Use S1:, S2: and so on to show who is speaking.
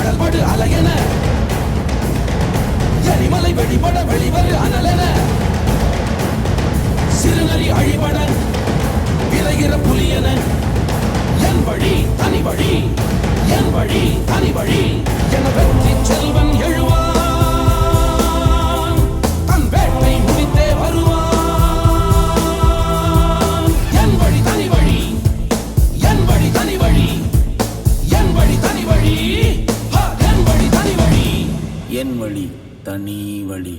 S1: கடல் படு அலையென எரிமலை வெடிபட வெளிவரு அனலென சிறுநரி அழிபட விரைகிற புலியென என் வழி தனி வழி என் வழி தனி வழி என வெற்றி செல்வன் எழுவான் தன் வேட்டை முடித்தே வருவான் என் வழி தனி வழி என் வழி தனி வழி என் வழி தனி வழி என் வழி தனி வழி
S2: என் வழி தனி வழி.